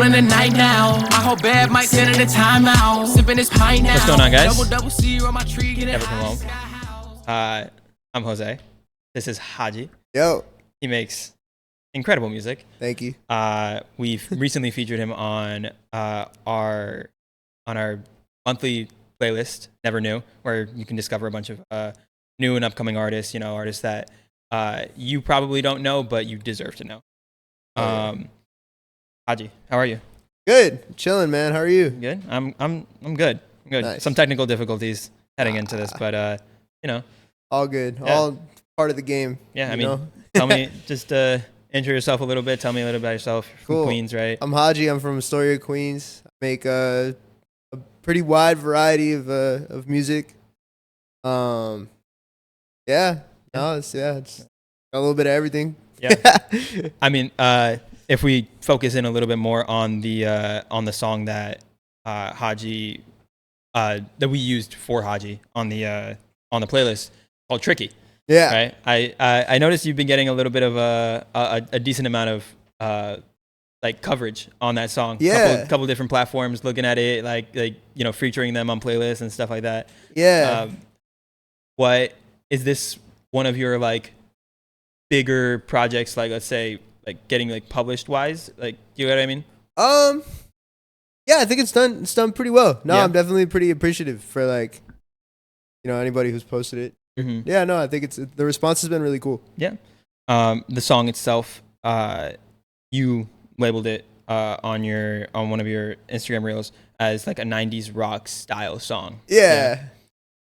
calling it night now. My whole bed might send it a timeout. Sipping this pint now. What's going on, guys? Double C on my tree. Never come home. I'm Jose. This is Hadji. Yo. He makes incredible music. Thank you. We've recently featured him on our monthly playlist, Never Knew, where you can discover a bunch of new and upcoming artists. You know, artists that you probably don't know, but you deserve to know. Hadji, how are you? Good. Chilling, man. How are you? Good. I'm good. I'm good. Nice. Some technical difficulties heading into this, but you know, all good. Yeah. All part of the game. Yeah, I you mean, know? tell me, just intro yourself a little bit. Tell me a little about yourself. You're Cool. from Queens, right? I'm Hadji. I'm from Astoria, Queens. I make a pretty wide variety of music. Yeah. No, it's got a little bit of everything. Yeah. I mean, if we focus in a little bit more on the song that Hadji that we used for Hadji on the playlist called "Tricky." Yeah. Right. I noticed you've been getting a little bit of a decent amount of like coverage on that song. Yeah. Couple different platforms looking at it, like you know, featuring them on playlists and stuff like that. Yeah. What is this one of your like bigger projects? Like, let's say, like getting like published wise. Like, you know what I mean? Yeah, I think it's done pretty well. No, Yeah. I'm definitely pretty appreciative for like, you know, anybody who's posted it. Mm-hmm. Yeah, no, I think the response has been really cool. Yeah. The song itself, you labeled it on one of your Instagram reels as like a 90s rock style song. Yeah.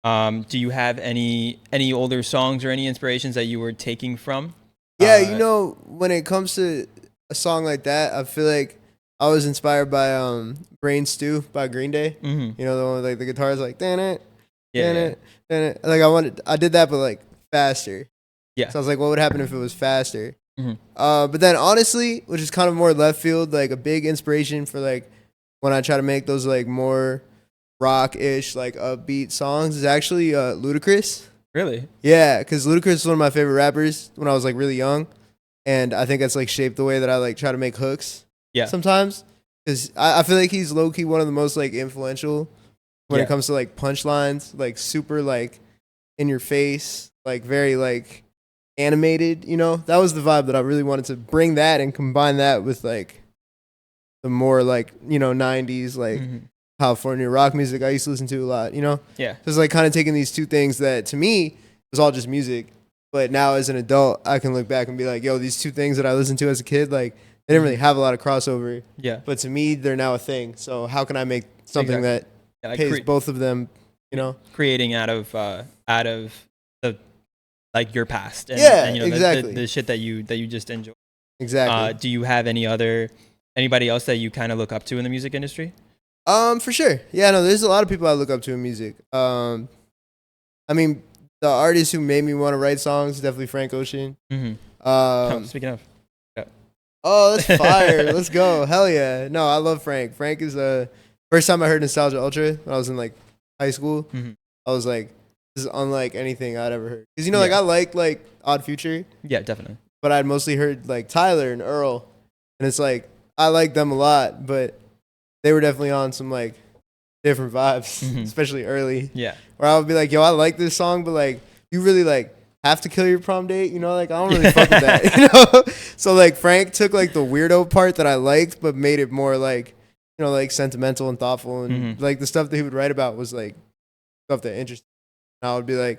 Do you have any older songs or any inspirations that you were taking from? Yeah, you know, when it comes to a song like that, I feel like I was inspired by Brain Stew by Green Day. Mm-hmm. You know, the one with like the guitars like dan it, Yeah. dan it, dan it. Like I did that but like faster. Yeah. So I was like, what would happen if it was faster? Mm-hmm. But then honestly, which is kind of more left field, like a big inspiration for like when I try to make those like more rock-ish, like upbeat songs is actually Ludacris. Really? Yeah, because Ludacris is one of my favorite rappers when I was like really young, and I think that's like shaped the way that I like try to make hooks. Yeah. Sometimes, because I feel like he's low key one of the most like influential when Yeah. it comes to like punchlines, like super like in your face, like very like animated. You know, that was the vibe that I really wanted to bring that and combine that with like the more like, you know, 90s like Mm-hmm. California rock music I used to listen to a lot. You know. Yeah. So it's like kind of taking these two things that to me was all just music, but now as an adult, I can look back and be like, yo, these two things that I listened to as a kid, like they didn't really have a lot of crossover, Yeah. but to me, they're now a thing. So how can I make something Exactly. that Like pays both of them, you know? creating out of the like your past. And, Yeah, and, you know, exactly. the shit that you just enjoy. Exactly. Do you have anybody else that you kind of look up to in the music industry? For sure. Yeah, no, there's a lot of people I look up to in music. I mean, the artist who made me want to write songs is definitely Frank Ocean. Mm-hmm. Speaking of. Oh, that's fire. Let's go. Hell yeah. No, I love Frank. Frank is first time I heard Nostalgia Ultra when I was in like high school. Mm-hmm. I was like, this is unlike anything I'd ever heard. Because, you know, like Yeah. I like Odd Future, Yeah, definitely. but I'd mostly heard like Tyler and Earl. And it's like, I like them a lot, but they were definitely on some like different vibes, Mhm. especially early. Yeah. Where I would be like, yo, I like this song, but like, you really like have to kill your prom date, you know? Like, I don't really fuck with that, you know? So like, Frank took like the weirdo part that I liked, but made it more like, you know, like sentimental and thoughtful. And like the stuff that he would write about was like stuff that interested me. And I would be like,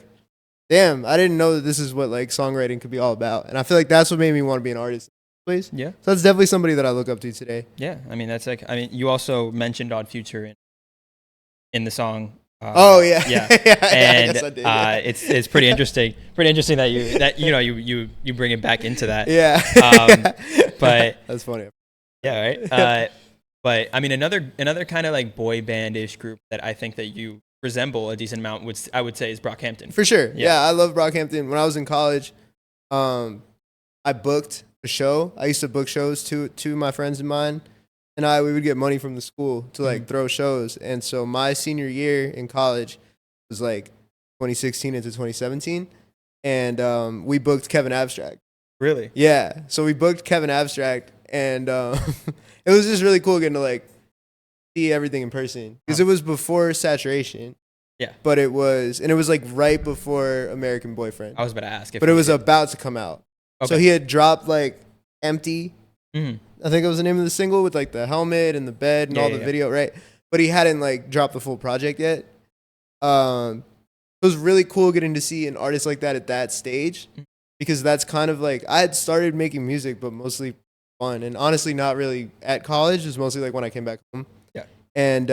damn, I didn't know that this is what like songwriting could be all about. And I feel like that's what made me want to be an artist. Please. Yeah. So that's definitely somebody that I look up to today. Yeah. I mean, you also mentioned Odd Future in the song. Oh yeah. Yeah. Yeah, And I guess I did, yeah. it's pretty interesting. Pretty interesting that you bring it back into that. Yeah. But that's funny. yeah, right. But I mean, another kind of like boy band-ish group that I think that you resemble a decent amount I would say is Brockhampton. For sure. Yeah. Yeah, I love Brockhampton. When I was in college, I booked a show. I used to book shows to my friends of mine, and we would get money from the school to like throw shows. And so my senior year in college was like 2016 into 2017, and we booked Kevin Abstract. Really? Yeah, so we booked Kevin Abstract, and it was just really cool getting to like see everything in person because it was before Saturation. Yeah. But it was like right before American Boyfriend. I was about to ask. But it was about to come out. Okay. So he had dropped like Empty. Mhm. I think it was the name of the single with like the helmet and the bed and all the video, right? But he hadn't like dropped the full project yet. It was really cool getting to see an artist like that at that stage because that's kind of like I had started making music, but mostly fun and honestly not really at college. It was mostly like when I came back home. Yeah. And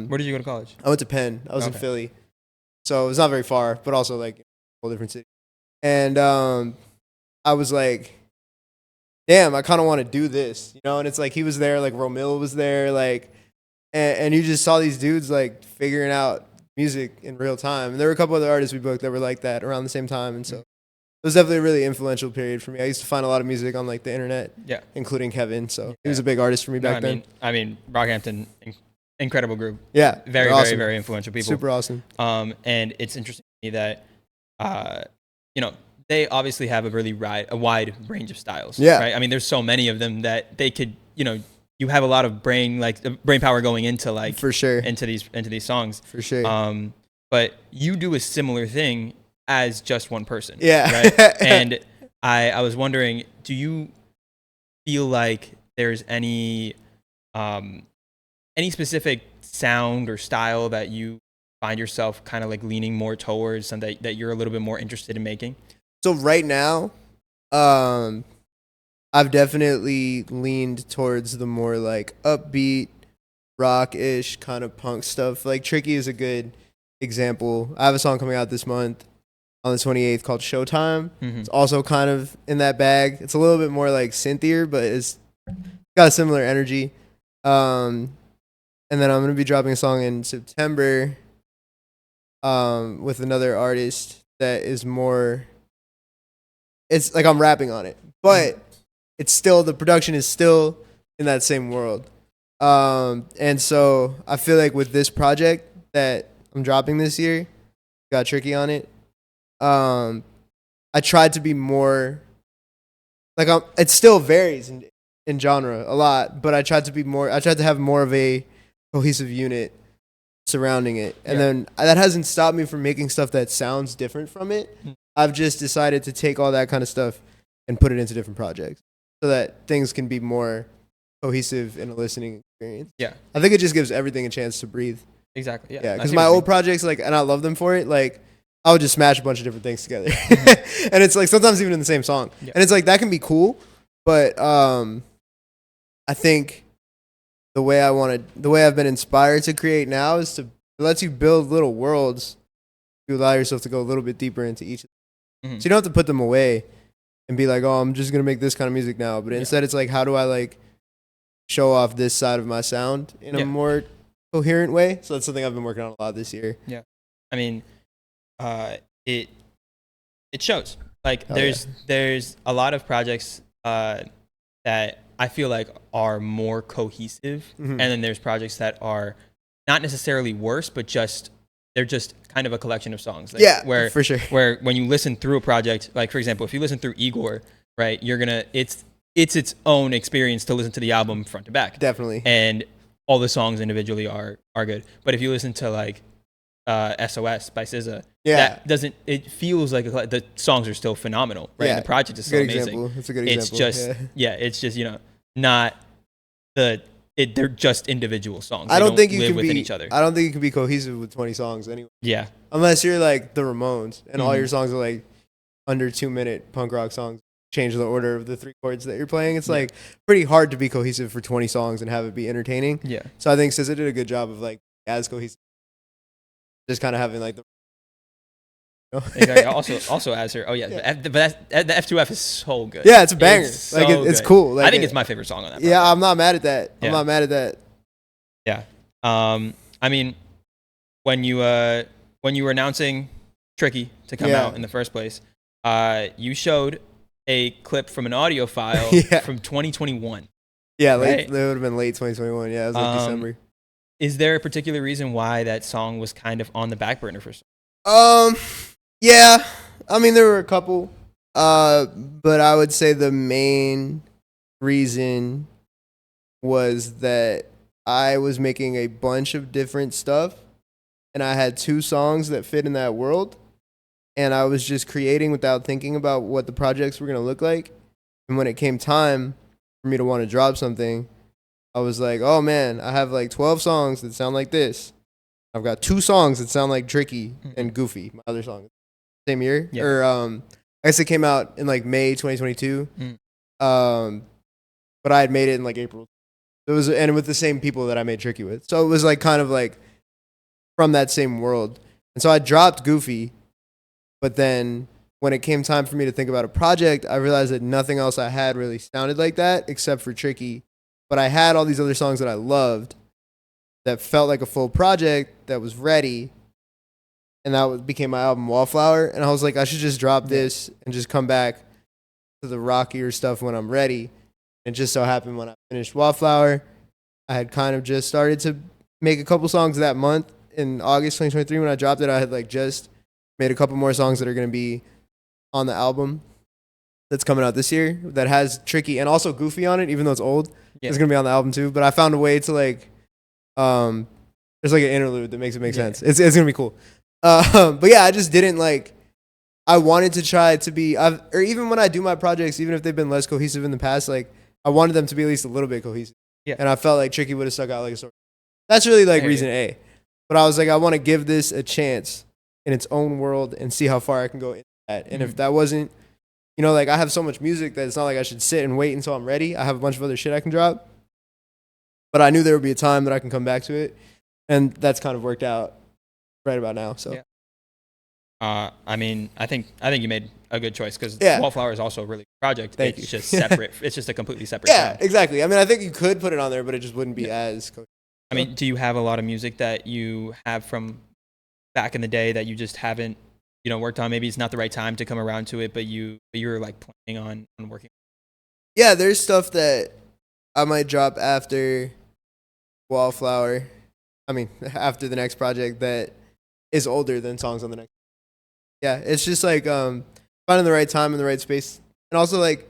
where did you go to college? I went to Penn. I was in Philly, so it was not very far, but also like a whole different city. And I was like, damn, I kind of want to do this, you know? And it's like he was there, like Romil was there, like, and you just saw these dudes like figuring out music in real time. And there were a couple other artists we booked that were like that around the same time, and so it was definitely a really influential period for me. I used to find a lot of music on like the internet, including Kevin. So he was a big artist for me back then. I mean, Rockhampton, incredible group. Yeah, very, awesome. very, very influential people. Super awesome. And it's interesting to me that, you know, they obviously have a really wide range of styles. Yeah. Right. I mean, there's so many of them that they could, you know, you have a lot of brain power going into like for sure into these songs for sure. But you do a similar thing as just one person. Yeah. Right. And I was wondering, do you feel like there's any specific sound or style that you find yourself kind of like leaning more towards and that you're a little bit more interested in making? So right now, I've definitely leaned towards the more like upbeat, rock-ish kind of punk stuff. Like Tricky is a good example. I have a song coming out this month on the 28th called Showtime. Mm-hmm. It's also kind of in that bag. It's a little bit more like synthier, but it's got a similar energy. And then I'm going to be dropping a song in September with another artist that is more... It's like I'm rapping on it, but it's still, the production is still in that same world. And so I feel like with this project that I'm dropping this year, got Tricky on it. I tried to be more like it still varies in genre a lot, but I tried to have more of a cohesive unit surrounding it. And then that hasn't stopped me from making stuff that sounds different from it. I've just decided to take all that kind of stuff and put it into different projects so that things can be more cohesive in a listening experience. Yeah. I think it just gives everything a chance to breathe. Exactly. Yeah. Because my old projects, like, and I love them for it, like, I would just smash a bunch of different things together. And it's like sometimes even in the same song. Yeah. And it's like that can be cool, but I think the way I've been inspired to create now is to let you build little worlds. You allow yourself to go a little bit deeper into each of them. Mm-hmm. So you don't have to put them away and be like, oh, I'm just going to make this kind of music now. But instead it's like, how do I like show off this side of my sound in a more coherent way? So that's something I've been working on a lot this year. Yeah. I mean, it shows. Like there's a lot of projects that I feel like are more cohesive. Mm-hmm. And then there's projects that are not necessarily worse, but they're just kind of a collection of songs. Like, where, for sure. Where when you listen through a project, like for example, if you listen through Igor, right, it's its own experience to listen to the album front to back. Definitely. And all the songs individually are good. But if you listen to like SOS by SZA, it feels like the songs are still phenomenal, right? And the project is still amazing. It's a good example. It's just it's just, you know, not they're just individual songs. I don't think you live can within be each other. I don't think you can be cohesive with 20 songs anyway. Yeah. Unless you're like the Ramones and all your songs are like under 2-minute punk rock songs. Change the order of the 3 chords that you're playing. It's like pretty hard to be cohesive for 20 songs and have it be entertaining. Yeah. So I think SZA did a good job of like as cohesive, just kind of having like the. Exactly. Also as her. Oh yeah. But the F2F is so good. Yeah, it's a banger. It's cool. Like, I think it's my favorite song on that project. Yeah, I'm not mad at that. I'm not mad at that. Yeah. I mean, when you were announcing Tricky to come out in the first place, you showed a clip from an audio file from 2021. Yeah, it would have been late 2021. Yeah, it was like December. Is there a particular reason why that song was kind of on the back burner for? Yeah. I mean, there were a couple, but I would say the main reason was that I was making a bunch of different stuff, and I had 2 songs that fit in that world, and I was just creating without thinking about what the projects were going to look like. And when it came time for me to want to drop something, I was like, oh man, I have like 12 songs that sound like this. I've got 2 songs that sound like Tricky and Goofy, my other song. Same year. Yeah. Or I guess it came out in like May 2022. But I had made it in like April. It was, and with the same people that I made Tricky with. So it was like kind of like from that same world. And so I dropped Goofy, but then when it came time for me to think about a project, I realized that nothing else I had really sounded like that except for Tricky. But I had all these other songs that I loved that felt like a full project that was ready. And that became my album Wallflower. And I was like, I should just drop this and just come back to the rockier stuff when I'm ready. And it just so happened when I finished Wallflower, I had kind of just started to make a couple songs that month. In August 2023, when I dropped it, I had like just made a couple more songs that are going to be on the album that's coming out this year that has Tricky and also Goofy on it, even though it's old. Yeah. It's going to be on the album too. But I found a way to like, there's like an interlude that makes it make sense. It's going to be cool. But yeah, I just didn't like, I wanted to try to be, or even when I do my projects, even if they've been less cohesive in the past, like I wanted them to be at least a little bit cohesive. Yeah. And I felt like Tricky would have stuck out like a sword. That's really like reason A. But I was like, I want to give this a chance in its own world and see how far I can go into that. And if that wasn't, you know, like I have so much music that it's not like I should sit and wait until I'm ready. I have a bunch of other shit I can drop. But I knew there would be a time that I can come back to it. And that's kind of worked out right about now. So, I mean, I think you made a good choice because Wallflower is also a really good project. Thank it's you. Just separate. It's just a completely separate sound. sound. Exactly. I mean, I think you could put it on there, but it just wouldn't be as cohesive. I mean, do you have a lot of music that you have from back in the day that you just haven't, you know, worked on? Maybe it's not the right time to come around to it, but you're like planning on working. Yeah, there's stuff that I might drop after Wallflower. I mean, after the next project that is older than songs on the next. Yeah, it's just like finding the right time and the right space, and also like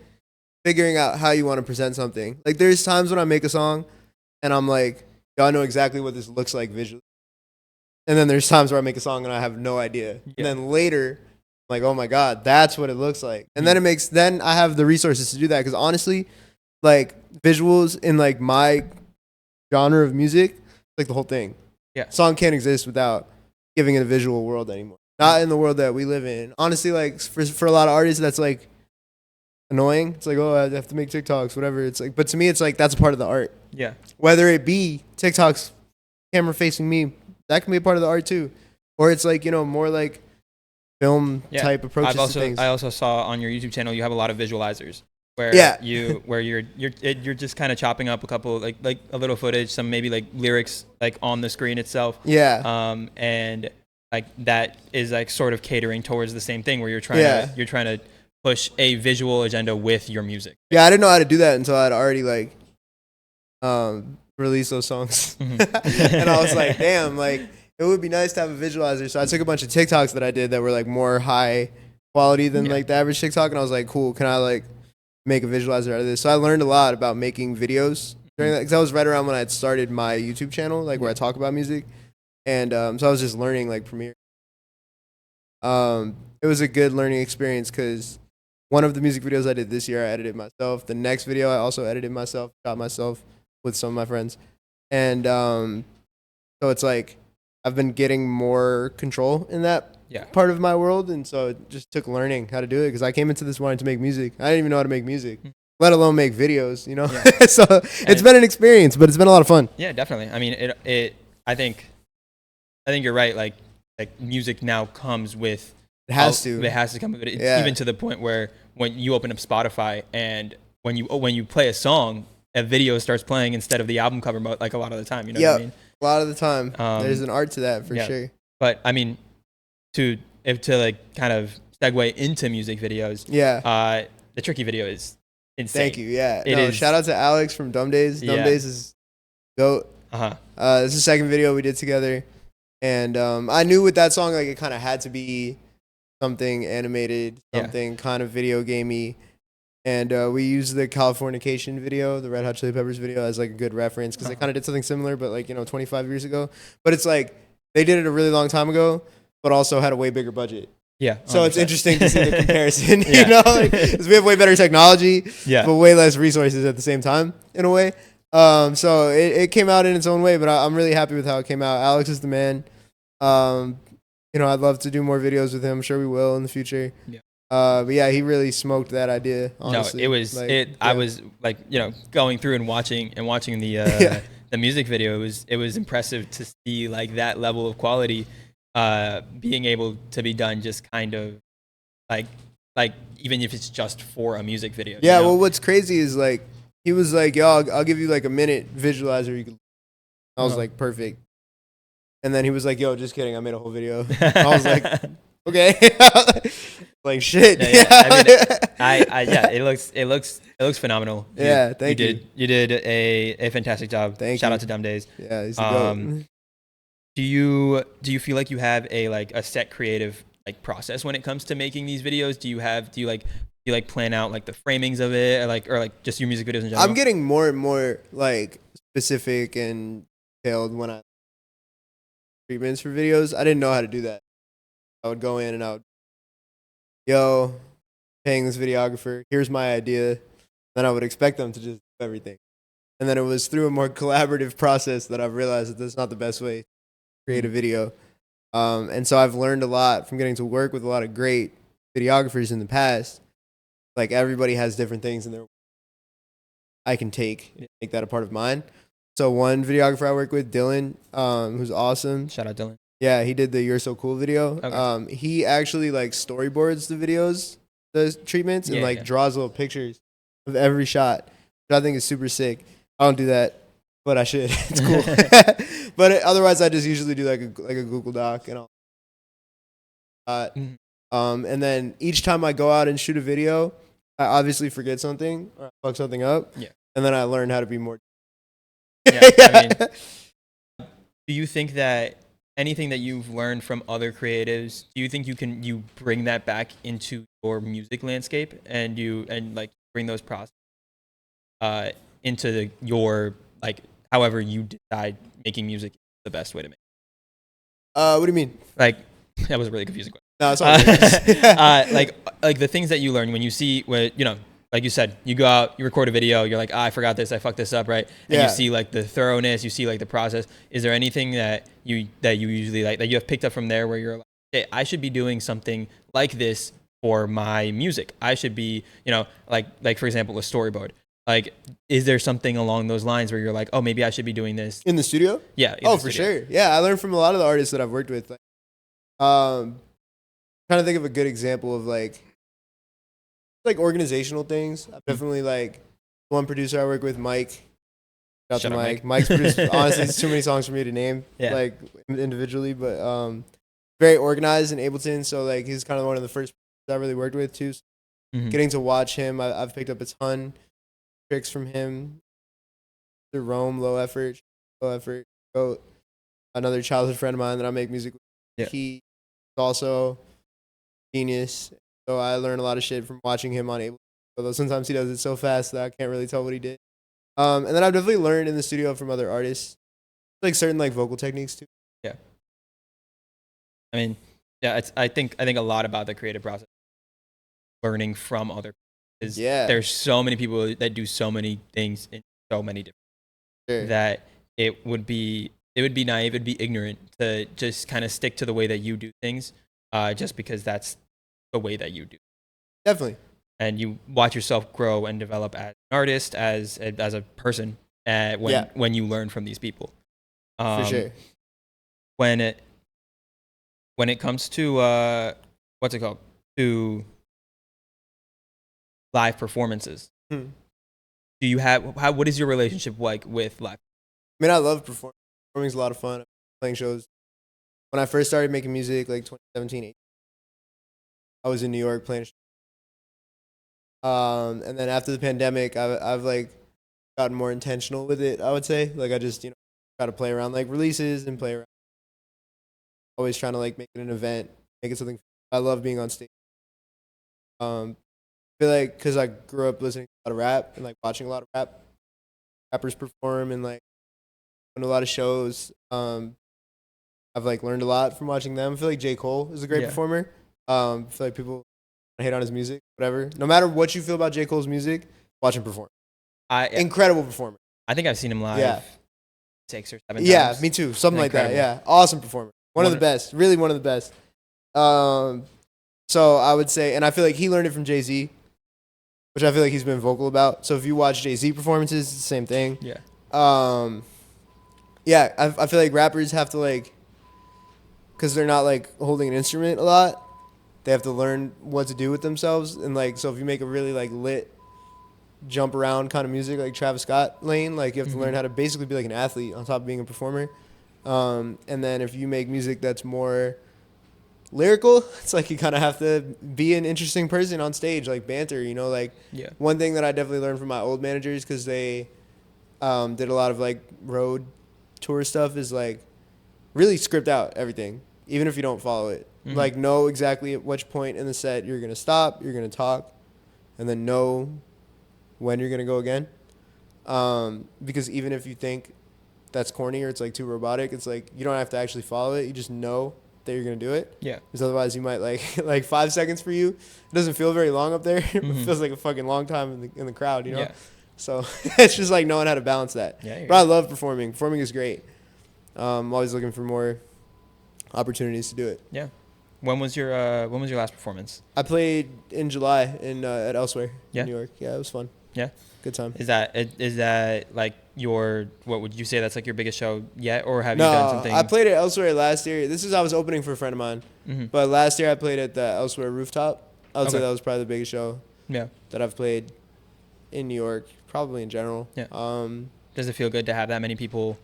figuring out how you want to present something. Like there's times when I make a song, and I'm like, yo, I know exactly what this looks like visually. And then there's times where I make a song and I have no idea. Yeah. And then later, I'm like, oh my God, that's what it looks like. And then I have the resources to do that. Because honestly, like visuals in like my genre of music, like the whole thing. Yeah. Song can't exist without giving it a visual world anymore. Not in the world that we live in. Honestly, like for a lot of artists, that's like annoying. It's like, oh, I have to make TikToks, whatever. It's like, but to me, it's like that's a part of the art. Yeah. Whether it be TikToks, camera facing me, that can be a part of the art too. Or it's like, you know, more like film type approaches to things. I also saw on your YouTube channel you have a lot of visualizers where you're just kind of chopping up a couple like a little footage, some maybe like lyrics like on the screen itself. Yeah. And like that is like sort of catering towards the same thing where you're trying to push a visual agenda with your music. Yeah, I didn't know how to do that until I'd already like released those songs. Mm-hmm. And I was like, damn, like it would be nice to have a visualizer. So I took a bunch of TikToks that I did that were like more high quality than like the average TikTok, and I was like, cool, can I like make a visualizer out of this? So I learned a lot about making videos during that, because that was right around when I had started my YouTube channel, like where I talk about music. And so I was just learning like Premiere. It was a good learning experience because one of the music videos I did this year, I edited myself. The next video I also edited myself, shot myself with some of my friends. And so it's like I've been getting more control in that part of my world. And so it just took learning how to do it, because I came into this wanting to make music. I didn't even know how to make music, let alone make videos, you know? Yeah. So it's been an experience, but it's been a lot of fun. Yeah, definitely. I mean, I think you're right. Like music now comes with. It has to come with it. Even to the point where when you open up Spotify and when you play a song, a video starts playing instead of the album cover, like a lot of the time. You know what I mean? A lot of the time. There's an art to that for sure. But I mean, to like kind of segue into music videos. Yeah. The Tricky video is insane. Thank you. Yeah. Shout out to Alex from Dumb Days. Dumb Days is GOAT. This is the second video we did together. And I knew with that song, like it kind of had to be something animated, something kind of video gamey. And we used the Californication video, the Red Hot Chili Peppers video, as like a good reference because they kind of did something similar, but like 25 years ago. But it's like they did it a really long time ago, but also had a way bigger budget. Yeah. 100%. So it's interesting to see the comparison. Yeah. Like, 'cause we have way better technology, Yeah. but way less resources at the same time in a way. So it came out in its own way, but I'm really happy with how it came out. Alex is the man. I'd love to do more videos with him. I'm sure we will in the future. Yeah. But yeah, he really smoked that idea. Honestly. No, it was like, it. Yeah. I was like, going through and watching the the music video. It was impressive to see like that level of quality being able to be done just kind of like even if it's just for a music video. Yeah. Well, what's crazy is like he was like, "Yo, I'll give you like a minute visualizer." I was like, "Perfect." And then he was like, "Yo, just kidding. I made a whole video." I was like, "Okay." Like shit. Yeah, it looks phenomenal. Yeah, thank you. You did a fantastic job. Shout out to Dumb Days. Yeah, he's the goat. Do you feel like you have a set creative like process when it comes to making these videos? Do you plan out like the framings of it or like just your music videos in general? I'm getting more and more like specific and detailed when I treatments for videos. I didn't know how to do that. I would go in and I would, paying this videographer, here's my idea. Then I would expect them to just do everything. And then it was through a more collaborative process that I've realized that that's not the best way to create a video. And so I've learned a lot from getting to work with a lot of great videographers in the past. Like everybody has different things in their I can make that a part of mine. So one videographer I work with, Dylan, who's awesome. Shout out Dylan. Yeah, he did the "You're So Cool" video. Okay. He actually like storyboards the videos, the treatments, and draws little pictures of every shot, which I think is super sick. I don't do that, but I should. It's cool. But otherwise, I just usually do like a Google Doc and all. And then each time I go out and shoot a video, I obviously forget something or I fuck something up. Yeah. And then I learn how to be more. Yeah. I mean, do you think that anything that you've learned from other creatives, do you think you bring that back into your music landscape and bring those processes into your however you decide making music is the best way to make it? What do you mean? Like that was a really confusing question. No, it's all good. Like the things that you learn when you see like you said, you go out, you record a video, you're like, I forgot this, I fucked this up, right? And you see like the thoroughness, you see like the process. Is there anything that you usually like that you have picked up from there where you're like, hey, I should be doing something like this for my music? I should be, like for example, a storyboard. Like, is there something along those lines where you're like, oh, maybe I should be doing this in the studio? Yeah. For sure. Yeah, I learned from a lot of the artists that I've worked with. Trying to think of a good example of like organizational things. I've definitely one producer I work with, Mike. Shout out to Mike. Mike's produced, honestly, it's too many songs for me to name individually, but very organized in Ableton. So he's kind of one of the first I really worked with too. So getting to watch him, I've picked up a ton tricks from him. Rome, low effort. Goat. Another childhood friend of mine that I make music with. Yeah. He's also genius. So I learned a lot of shit from watching him on Ableton. Although sometimes he does it so fast that I can't really tell what he did. And then I've definitely learned in the studio from other artists, certain vocal techniques too. Yeah. I mean, yeah, I think a lot about the creative process, learning from other people. There's so many people that do so many things in so many different that it would be naive, it'd be ignorant to just kind of stick to the way that you do things, just because that's the way that you do. Definitely. And you watch yourself grow and develop as an artist, as a person, when you learn from these people. For sure. When it comes to what's it called, to live performances, do you have what is your relationship like with live? I mean, I love performing. Performing's a lot of fun. Playing shows. When I first started making music, 2017, 18, I was in New York playing. And then after the pandemic, I've gotten more intentional with it. I would say I just try to play around releases and play around. Always trying to make it an event, make it something. I love being on stage. Been feel like because I grew up listening to a lot of rap and like watching a lot of rappers perform and like going to a lot of shows. I've like learned a lot from watching them. I feel like J. Cole is a great performer. I feel like people hate on his music, whatever. No matter what you feel about J. Cole's music, watch him perform. Incredible performer. I think I've seen him live 6 or 7 times. Yeah, me too. Something like that. Yeah, awesome performer. One of the best. Really one of the best. So I would say, and I feel like he learned it from Jay-Z, which I feel like he's been vocal about. So if you watch Jay-Z performances, it's the same thing. Yeah. I feel like rappers have to like, because they're not like holding an instrument a lot, they have to learn what to do with themselves. And like, so if you make a really like lit, jump around kind of music like Travis Scott lane, like you have to learn how to basically be like an athlete on top of being a performer. And then if you make music that's more lyrical, it's like you kind of have to be an interesting person on stage, like banter, you know, like one thing that I definitely learned from my old managers, because they did a lot of like road tour stuff, is like really script out everything, even if you don't follow it. Like know exactly at which point in the set you're going to stop, you're going to talk, and then know when you're going to go again. Because even if you think that's corny or it's like too robotic, it's like you don't have to actually follow it. You just know that you're going to do it. Yeah. Because otherwise you might like 5 seconds for you. It doesn't feel very long up there. It feels like a fucking long time in the crowd, you know? Yeah. So it's just like knowing how to balance that. Yeah, but I love performing. Performing is great. I'm always looking for more opportunities to do it. Yeah. When was your last performance? I played in July at Elsewhere in New York. Yeah, it was fun. Yeah. Good time. Is that like what would you say that's like your biggest show yet, or have you done something? I played at Elsewhere last year. I was opening for a friend of mine. But last year I played at the Elsewhere rooftop. I would say that was probably the biggest show that I've played in New York, probably in general. Yeah. Does it feel good to have that many people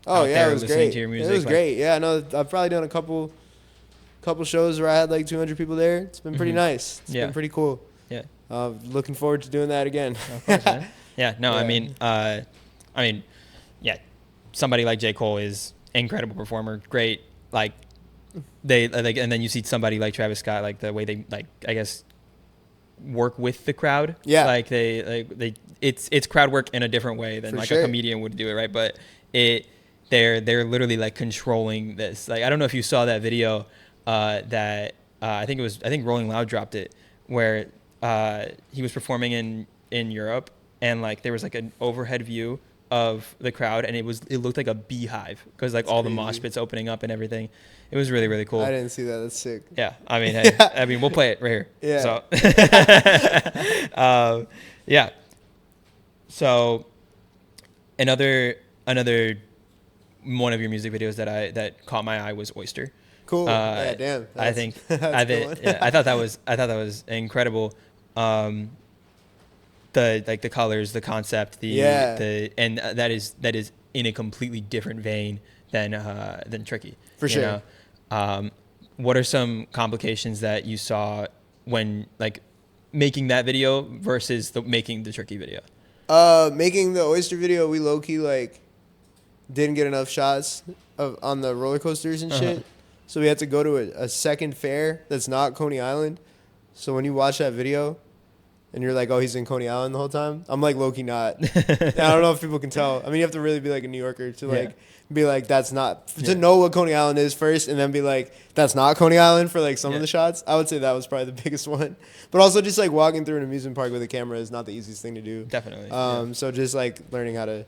out there it was listening great. To your music? It was great. Yeah, no, I've probably done a couple shows where I had like 200 people there. It's been pretty nice. It's been pretty cool. Yeah. Looking forward to doing that again. Of course, man. Yeah. No, yeah. Somebody like J. Cole is incredible performer. Great. Like they like, and then you see somebody like Travis Scott, like the way they like, I guess, work with the crowd. Yeah. Like it's crowd work in a different way than a comedian would do it, right? But they're literally like controlling this. Like I don't know if you saw that video that I think Rolling Loud dropped it, where he was performing in Europe, and like there was like an overhead view of the crowd, and it looked like a beehive because like all the mosh pits opening up and everything. It was really, really cool. I didn't see that. That's sick. Yeah, I mean, hey, we'll play it right here. Yeah. So, yeah. So, another one of your music videos that caught my eye was Oyster. Cool. Yeah, damn. I thought that was incredible. The colors, the concept, and that is in a completely different vein than Tricky. For sure. What are some complications that you saw when like making that video versus making the Tricky video? Making the Oyster video, we low key like didn't get enough shots on the roller coasters and shit. So we had to go to a second fair that's not Coney Island. So when you watch that video and you're like, oh, he's in Coney Island the whole time, I'm like low-key not. I don't know if people can tell. I mean, you have to really be like a New Yorker to like be like, that's not, to know what Coney Island is first and then be like, that's not Coney Island for like some of the shots. I would say that was probably the biggest one. But also just like walking through an amusement park with a camera is not the easiest thing to do. Definitely. So just like learning how to,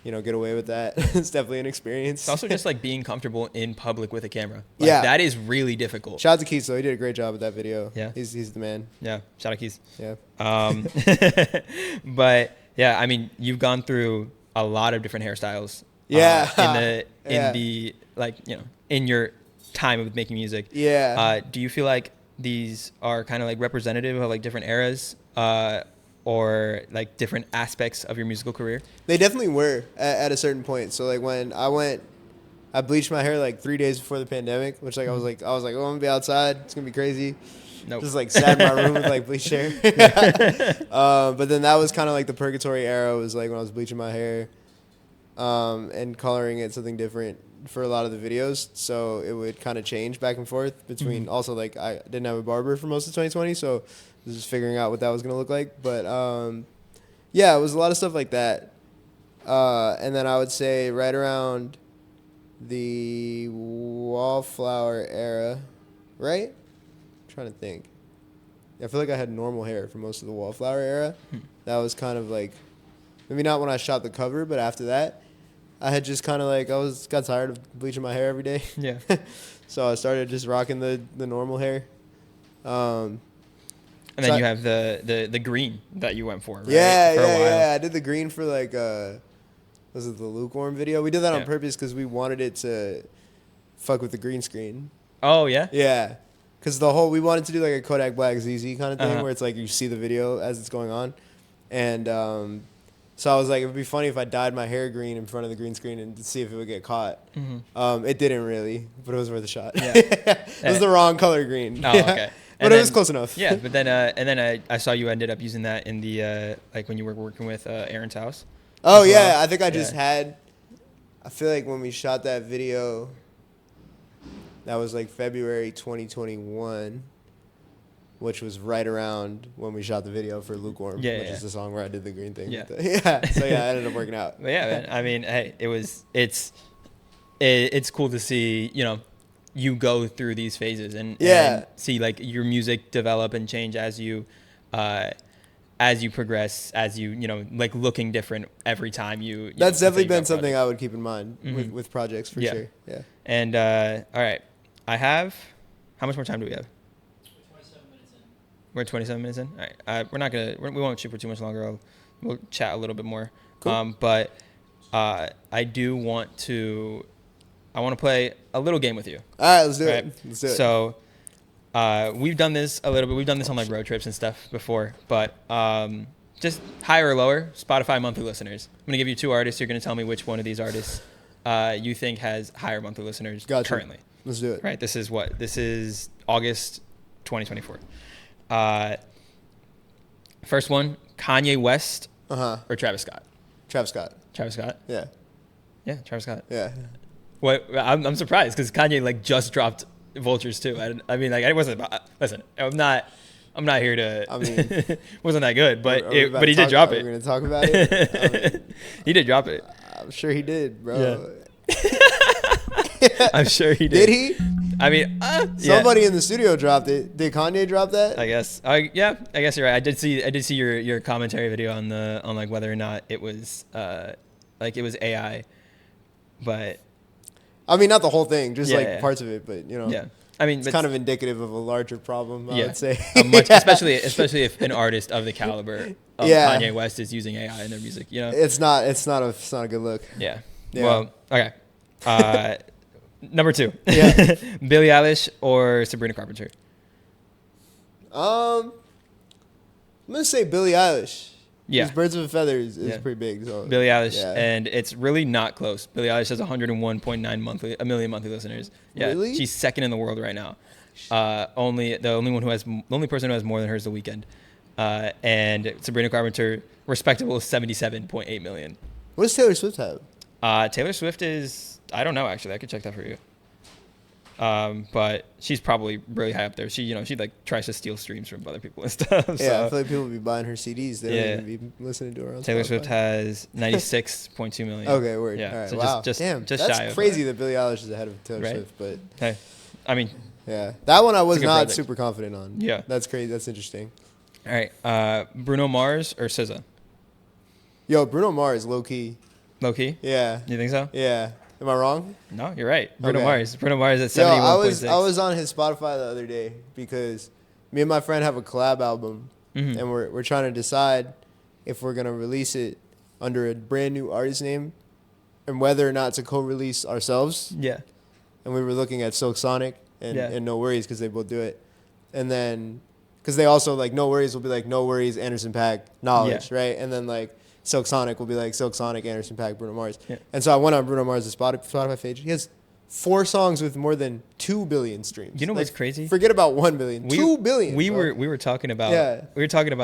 get away with that. It's definitely an experience. It's also just like being comfortable in public with a camera. Like, that is really difficult. Shout out to Keith, though. He did a great job with that video. Yeah. He's the man. Yeah. Shout out Keith. Yeah. But yeah, I mean, you've gone through a lot of different hairstyles. Yeah. In your time of making music. Yeah. Do you feel like these are kind of like representative of like different eras? Or like different aspects of your musical career? They definitely were at a certain point. So like when I bleached my hair like 3 days before the pandemic, which like I was like, oh, I'm gonna be outside. It's gonna be crazy. Nope. Just like sat in my room with like bleached hair. But then that was kind of like the purgatory era. Was like when I was bleaching my hair, and coloring it something different for a lot of the videos. So it would kind of change back and forth between. Also like I didn't have a barber for most of 2020, so it was just figuring out what that was gonna look like. But yeah, it was a lot of stuff like that. And then I would say right around the Wallflower era, right? I'm trying to think. I feel like I had normal hair for most of the Wallflower era. That was kind of like, maybe not when I shot the cover, but after that, I had just kind of like, got tired of bleaching my hair every day. Yeah. So I started just rocking the normal hair. And then you have the green that you went for, right? Yeah, for a while. yeah. I did the green for like, was it the lukewarm video? We did that on purpose because we wanted it to fuck with the green screen. Oh, yeah? Yeah. Because we wanted to do like a Kodak Black ZZ kind of thing where it's like you see the video as it's going on. And so I was like, it would be funny if I dyed my hair green in front of the green screen and see if it would get caught. Mm-hmm. It didn't really, but it was worth a shot. Yeah. It was the wrong color green. Oh, okay. But it was close enough. Yeah, but then I saw you ended up using that in the like when you were working with Aaron's house. Oh yeah, I think I just had. I feel like when we shot that video, that was like February 2021, which was right around when we shot the video for Lukewarm, which is the song where I did the green thing. Yeah, So yeah, it ended up working out. But yeah, man. I mean, hey, it's cool to see, you know, you go through these phases and see like your music develop and change as you progress, as you know, like looking different every time you That's definitely been something I would keep in mind with projects for sure. Yeah. And all right, how much more time do we have? 27 minutes in. We're 27 minutes in. All right, we won't shoot for too much longer. We'll chat a little bit more. Cool. But I want to play a little game with you. All right, let's do it. Let's do it. So we've done this a little bit. We've done this on like road trips and stuff before, but just higher or lower Spotify monthly listeners. I'm gonna give you two artists. You're gonna tell me which one of these artists you think has higher monthly listeners currently. Let's do it. Right. This is August 2024. First one, Kanye West or Travis Scott? Travis Scott. Travis Scott? Yeah. Yeah, Travis Scott. Yeah. What? I'm surprised because Kanye like just dropped Vultures too. I mean, like I wasn't. Listen, I'm not here to. I mean, wasn't that good, but he did drop it. We're gonna talk about it. He did drop it. I'm sure he did, bro. Yeah. I'm sure he did. Did he? I mean, somebody in the studio dropped it. Did Kanye drop that? I guess. I guess you're right. I did see your commentary video on like whether or not it was like it was AI, but. I mean, not the whole thing, just parts of it, but you know. Yeah. I mean, it's kind of indicative of a larger problem, I would say. Especially if an artist of the caliber of Kanye West is using AI in their music, you know. It's not a good look. Yeah. Well, okay. Number 2. Yeah. Billie Eilish or Sabrina Carpenter? I'm gonna say Billie Eilish. Yeah. Because Birds of a Feather is pretty big. So. Billie Eilish, and it's really not close. Billie Eilish has 101.9 million monthly listeners. Yeah, really? She's second in the world right now. The only person who has more than her is The Weeknd. And Sabrina Carpenter, respectable, is 77.8 million. What does Taylor Swift have? Taylor Swift is, I don't know actually. I could check that for you. But she's probably really high up there. She like tries to steal streams from other people and stuff. Yeah, so. I feel like people would be buying her CDs. They don't even be listening to her on Taylor Spotify. Swift has 96.2 million. Okay, word. Yeah, all right, so wow. Just damn, just that's shy of crazy that Billie Eilish is ahead of Taylor Swift. But hey, I mean, yeah, that one I was not project. super confident on. Yeah, that's crazy. That's interesting. All right, Bruno Mars or SZA? Yo, Bruno Mars, low key. Low key? Yeah. You think so? Yeah. Am I wrong? No, you're right. Bruno Okay. Mars. Bruno Mars at 71.6. I was on his Spotify the other day because me and my friend have a collab album, and we're trying to decide if we're gonna release it under a brand new artist name, and whether or not to co-release ourselves. Yeah. And we were looking at Silk Sonic and No Worries because they both do it, and then because they also like No Worries will be like No Worries, Anderson .Paak, Knowledge, right? And then like Silk Sonic will be like Silk Sonic, Anderson .Paak, Bruno Mars. Yeah. And so I went on Bruno Mars' Spotify page. He has 4 songs with more than 2 billion streams. You know what's crazy? Forget about 1 billion. 2 billion. We were talking about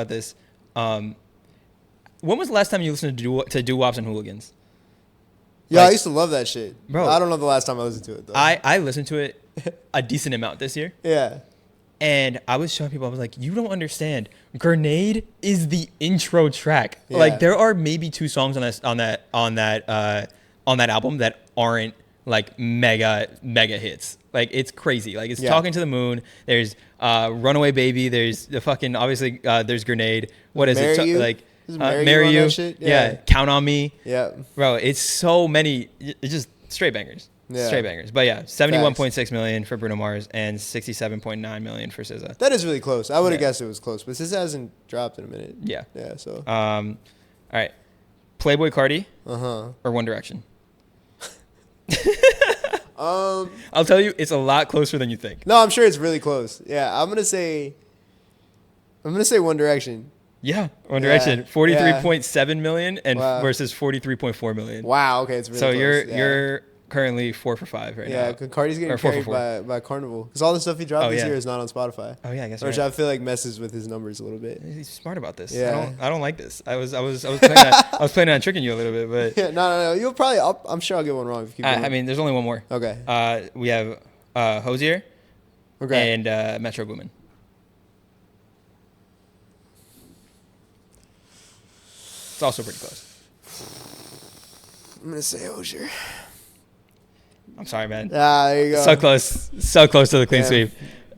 this. When was the last time you listened to doo-wops and hooligans? Yeah, I used to love that shit. Bro, I don't know the last time I listened to it though. I listened to it a decent amount this year. Yeah. And I was showing people, I was like, you don't understand. Grenade is the intro track. Yeah. Like there are maybe 2 songs on that album that aren't like mega hits. Like it's crazy. Like it's Talking to the Moon. There's Runaway Baby. There's the fucking obviously there's Grenade. What is Marry it? You? Like Marry You on that shit? Yeah. Count on Me. Yeah. Bro, it's so many. It's just straight bangers. Yeah. Straight bangers. But yeah, 71.6 million for Bruno Mars and 67.9 million for SZA. That is really close. I would have guessed it was close, but SZA hasn't dropped in a minute. Yeah. Yeah. So. All right. Playboy Cardi Uh-huh. or One Direction? I'll tell you, it's a lot closer than you think. No, I'm sure it's really close. Yeah, I'm gonna say One Direction. Yeah, One Direction, 43.7 Yeah. million and Wow. versus 43.4 million. Wow. Okay, it's really So close. you're currently 4 for 5 right now. Yeah, because Cardi's getting Or 4 for carried 4. by Carnival. Because all the stuff he dropped Oh, this yeah. year is not on Spotify. Oh yeah, I guess. Which Right. I feel like messes with his numbers a little bit. He's smart about this. Yeah. I don't like this. I was planning on tricking you a little bit, but Yeah, no. You'll probably. I'm sure I'll get one wrong if you keep going. I mean, there's only one more. Okay. We have Hosier Okay. and Metro Boomin. It's also pretty close. I'm gonna say Osier. I'm sorry, man. Ah, there you go. So close to the clean Yeah. sweep.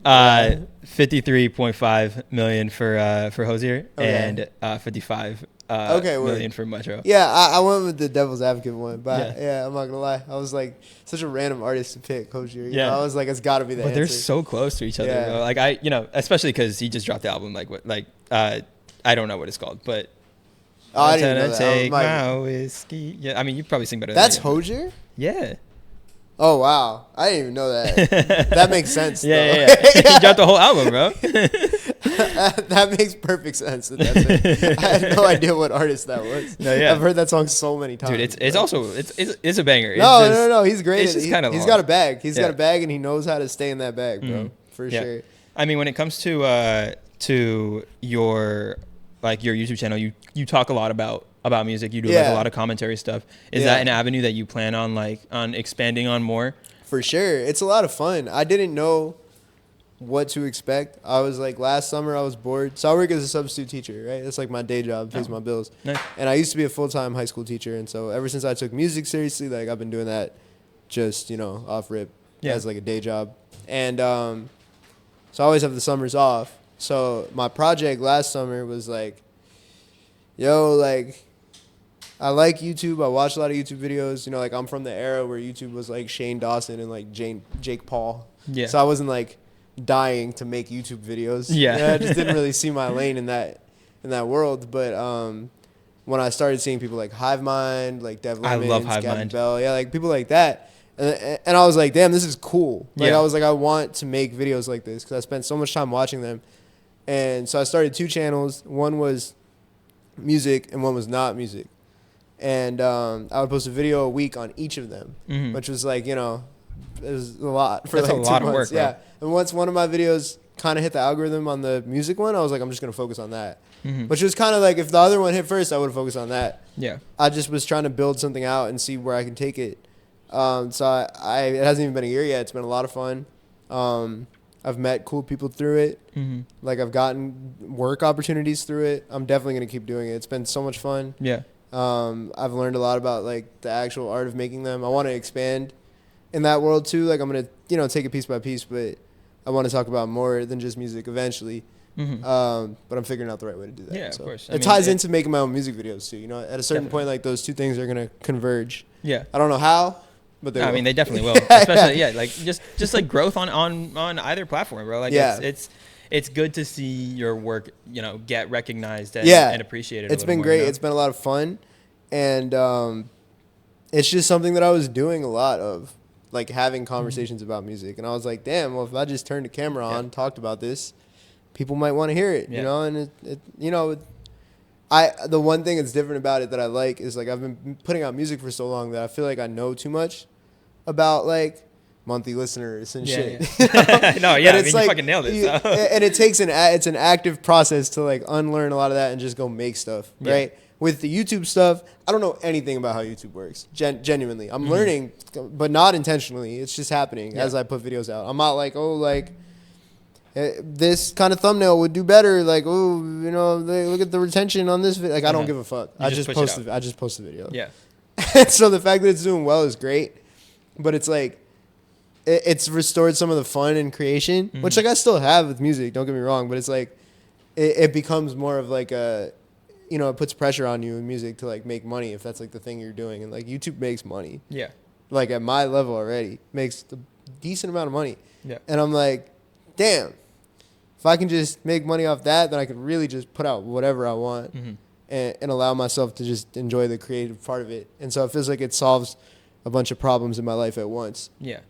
Yeah. 53.5 million for Hosier Okay. and 55 Okay, word. million for Metro. Yeah, I went with the Devil's Advocate one, but Yeah. yeah, I'm not gonna lie. I was like such a random artist to pick, Hosier. You Yeah. know, I was like, it's got to be the But answer. they're so close to each other, Yeah. bro. Like especially because he just dropped the album. I don't know what it's called, but Oh, I I'm didn't know gonna that. take My- my whiskey. Yeah, I mean you probably sing better. That's than me. Hosier? Yeah. Oh wow, I didn't even know that. That makes sense. Yeah, though. yeah. He dropped the whole album, bro. That makes perfect sense. That's it. I had no idea what artist that was. No, yeah. I've heard that song so many times. Dude, it's also it's a banger. It's no, just- no. He's great. it's just kinda he's long. got a bag. He's got Yeah. a bag, and he knows how to stay in that bag, bro. Mhm. For Yeah. sure. I mean, when it comes to your YouTube channel, you talk a lot about music. You do like Yeah. a lot of commentary stuff. Is Yeah. that an avenue that you plan on expanding on more? For sure. It's a lot of fun. I didn't know what to expect. I was like, last summer I was bored. So I work as a substitute teacher, right? That's like my day job, pays my bills. Nice. And I used to be a full-time high school teacher. And so ever since I took music seriously, like I've been doing that just, off rip as like a day job. And so I always have the summers off. So my project last summer was like, I like YouTube. I watch a lot of YouTube videos. Like I'm from the era where YouTube was like Shane Dawson and like Jake Paul. Yeah. So I wasn't like dying to make YouTube videos. Yeah. I just didn't really see my lane in that world. But when I started seeing people like Hive Mind, like Dev I Lemons, love Hive Gavin Mind. Bell, like people like that, and I was like, damn, this is cool. Like Yeah. I was like, I want to make videos like this because I spent so much time watching them, and so I started 2 channels. One was music and one was not music. And I would post a video a week on each of them, Mhm. which was like, it was a lot for That's a like 2 lot of months. work, bro. Yeah. And once one of my videos kind of hit the algorithm on the music one, I was like, I'm just going to focus on that. Mhm. Which was kind of like, if the other one hit first, I would have focused on that. Yeah. I just was trying to build something out and see where I can take it. So it hasn't even been a year yet. It's been a lot of fun. I've met cool people through it. Mhm. Like I've gotten work opportunities through it. I'm definitely going to keep doing it. It's been so much fun. Yeah. I've learned a lot about like the actual art of making them. I want to expand in that world too. Like I'm gonna take it piece by piece, but I want to talk about more than just music eventually. Mhm. But I'm figuring out the right way to do that. Yeah, of So course. I It mean, ties into making my own music videos too. At a certain Definitely. point, like those 2 things are gonna converge. Yeah. I don't know how, but they I will. mean, they definitely will. Especially, like just like growth on either platform, bro. Like, Yeah. it's good to see your work, get recognized and, Yeah. and appreciated. It's been great. It's been a lot of fun, and it's just something that I was doing a lot of, like having conversations about music. And I was like, damn, well, if I just turned the camera on, talked about this, people might want to hear it, Yeah. And the one thing that's different about it that I like is like I've been putting out music for so long that I feel like I know too much about like monthly listeners and shit. Yeah. No, yeah, But I mean, you fucking nailed it. So. And it takes it's an active process to like unlearn a lot of that and just go make stuff, Yeah. right? With the YouTube stuff, I don't know anything about how YouTube works. Genuinely, I'm learning, but not intentionally. It's just happening as I put videos out. I'm not like, this kind of thumbnail would do better. Like, oh, you know, look at the retention on this video. Like, I don't give a fuck. I just post the video. Yeah. So the fact that it's doing well is great, but it's like it's restored some of the fun and creation, which like I still have with music. Don't get me wrong, but it's like it becomes more of like a, you know, it puts pressure on you in music to like make money if that's like the thing you're doing, and like YouTube makes money. Yeah. Like at my level already makes a decent amount of money. Yeah. And I'm like, damn, if I can just make money off that, then I can really just put out whatever I want. And allow myself to just enjoy the creative part of it. And so it feels like it solves a bunch of problems in my life at once. Yeah.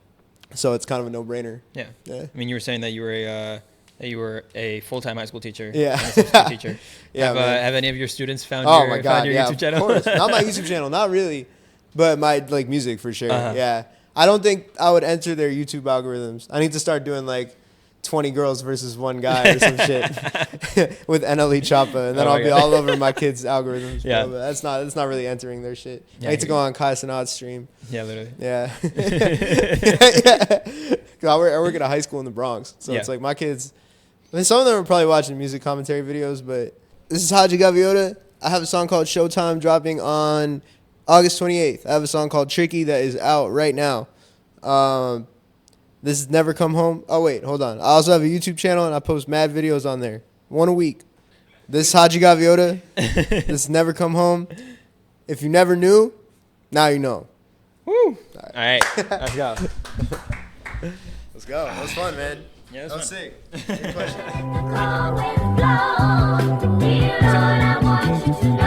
So it's kind of a no-brainer. Yeah. Yeah. I mean, you were saying that you were a full-time high school teacher. Yeah. And a substitute teacher. Yeah. Have any of your students found my your God, YouTube channel? Of course. Not my YouTube channel, not really, but my like music for sure. Uh-huh. Yeah. I don't think I would enter their YouTube algorithms. I need to start doing like 20 girls versus one guy or some shit with NLE Choppa, and then I'll be all over my kids' algorithms. Yeah. Bro, but that's not really entering their shit. Yeah, I need to go on Kai Sanat's stream. Yeah, literally. Yeah. I work at a high school in the Bronx, so Yeah. it's like my kids. I mean, some of them are probably watching music commentary videos, but this is Hadji Gaviota. I have a song called Showtime dropping on August 28th. I have a song called Tricky that is out right now. This is Never Come Home. Oh, wait, hold on. I also have a YouTube channel, and I post mad videos on there. One a week. This is Hadji Gaviota. This is Never Come Home. If you never knew, now you know. Woo! All right. Let's go. Let's go. That was fun, man. Yeah, That was fun. sick. Good question. Go with the flow. Dear Lord, I want you to know.